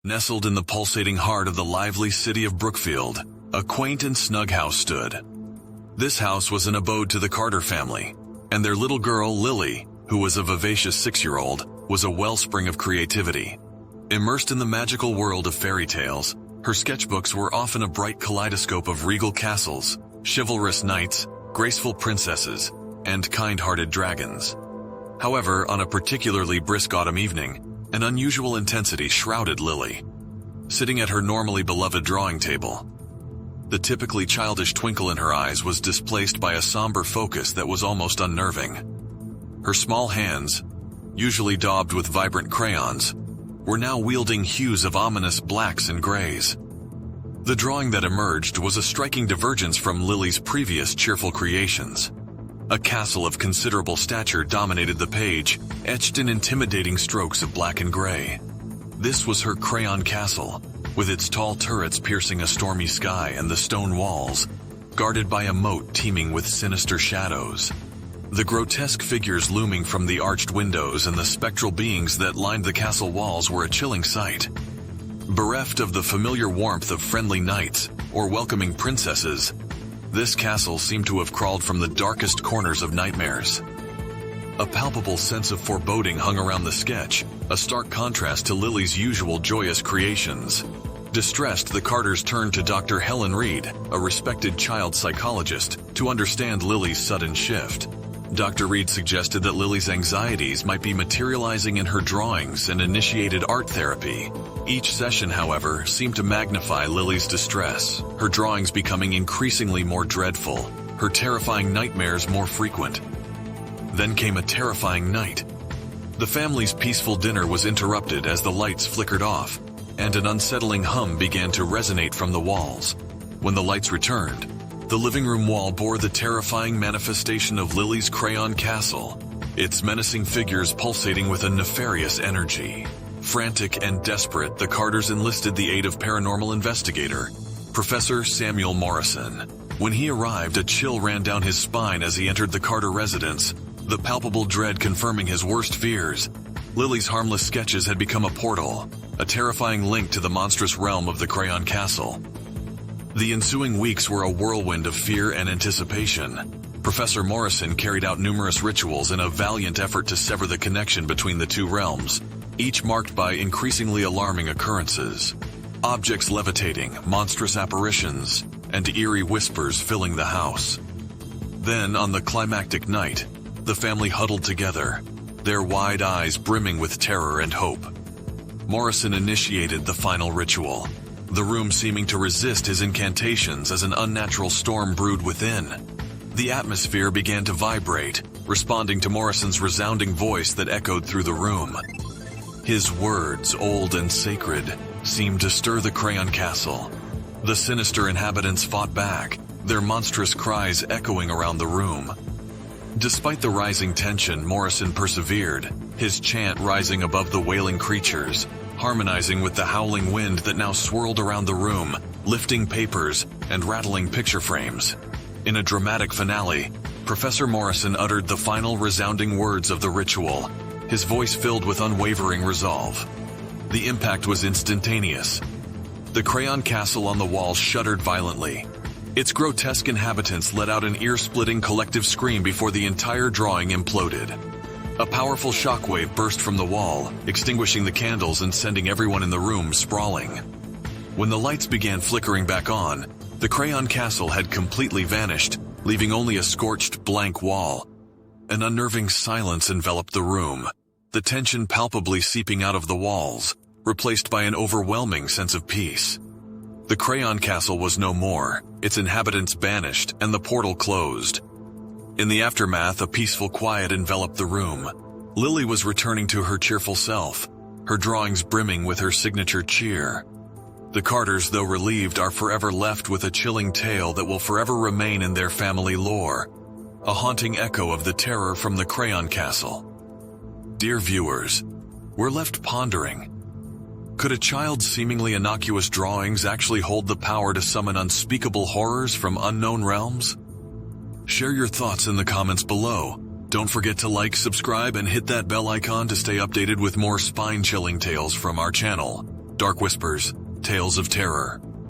Nestled in the pulsating heart of the lively city of Brookfield, a quaint and snug house stood. This house was an abode to the Carter family, and their little girl, Lily, who was a vivacious 6-year-old, was a wellspring of creativity. Immersed in the magical world of fairy tales, her sketchbooks were often a bright kaleidoscope of regal castles, chivalrous knights, graceful princesses, and kind-hearted dragons. However, on a particularly brisk autumn evening, an unusual intensity shrouded Lily. Sitting at her normally beloved drawing table, the typically childish twinkle in her eyes was displaced by a somber focus that was almost unnerving. Her small hands, usually daubed with vibrant crayons, were now wielding hues of ominous blacks and grays. The drawing that emerged was a striking divergence from Lily's previous cheerful creations. A castle of considerable stature dominated the page, etched in intimidating strokes of black and gray. This was her Crayon Castle, with its tall turrets piercing a stormy sky and the stone walls, guarded by a moat teeming with sinister shadows. The grotesque figures looming from the arched windows and the spectral beings that lined the castle walls were a chilling sight. Bereft of the familiar warmth of friendly knights or welcoming princesses, this castle seemed to have crawled from the darkest corners of nightmares. A palpable sense of foreboding hung around the sketch, a stark contrast to Lily's usual joyous creations. Distressed, the Carters turned to Dr. Helen Reed, a respected child psychologist, to understand Lily's sudden shift. Dr. Reed suggested that Lily's anxieties might be materializing in her drawings and initiated art therapy. Each session, however, seemed to magnify Lily's distress, her drawings becoming increasingly more dreadful, her terrifying nightmares more frequent. Then came a terrifying night. The family's peaceful dinner was interrupted as the lights flickered off, and an unsettling hum began to resonate from the walls. When the lights returned, the living room wall bore the terrifying manifestation of Lily's Crayon Castle, its menacing figures pulsating with a nefarious energy. Frantic and desperate, the Carters enlisted the aid of paranormal investigator, Professor Samuel Morrison. When he arrived, a chill ran down his spine as he entered the Carter residence, the palpable dread confirming his worst fears. Lily's harmless sketches had become a portal, a terrifying link to the monstrous realm of the Crayon Castle. The ensuing weeks were a whirlwind of fear and anticipation. Professor Morrison carried out numerous rituals in a valiant effort to sever the connection between the two realms, each marked by increasingly alarming occurrences. Objects levitating, monstrous apparitions, and eerie whispers filling the house. Then, on the climactic night, the family huddled together, their wide eyes brimming with terror and hope. Morrison initiated the final ritual, the room seeming to resist his incantations as an unnatural storm brewed within. The atmosphere began to vibrate, responding to Morrison's resounding voice that echoed through the room. His words, old and sacred, seemed to stir the Crayon Castle. The sinister inhabitants fought back, their monstrous cries echoing around the room. Despite the rising tension, Morrison persevered, his chant rising above the wailing creatures, harmonizing with the howling wind that now swirled around the room, lifting papers and rattling picture frames. In a dramatic finale, Professor Morrison uttered the final resounding words of the ritual, his voice filled with unwavering resolve. The impact was instantaneous. The Crayon Castle on the wall shuddered violently. Its grotesque inhabitants let out an ear-splitting collective scream before the entire drawing imploded. A powerful shockwave burst from the wall, extinguishing the candles and sending everyone in the room sprawling. When the lights began flickering back on, the Crayon Castle had completely vanished, leaving only a scorched, blank wall. An unnerving silence enveloped the room, the tension palpably seeping out of the walls, replaced by an overwhelming sense of peace. The Crayon Castle was no more, its inhabitants banished, and the portal closed. In the aftermath, a peaceful quiet enveloped the room. Lily was returning to her cheerful self, her drawings brimming with her signature cheer. The Carters, though relieved, are forever left with a chilling tale that will forever remain in their family lore, a haunting echo of the terror from the Crayon Castle. Dear viewers, we're left pondering. Could a child's seemingly innocuous drawings actually hold the power to summon unspeakable horrors from unknown realms? Share your thoughts in the comments below. Don't forget to like, subscribe, and hit that bell icon to stay updated with more spine-chilling tales from our channel. dark whispers, tales of terror,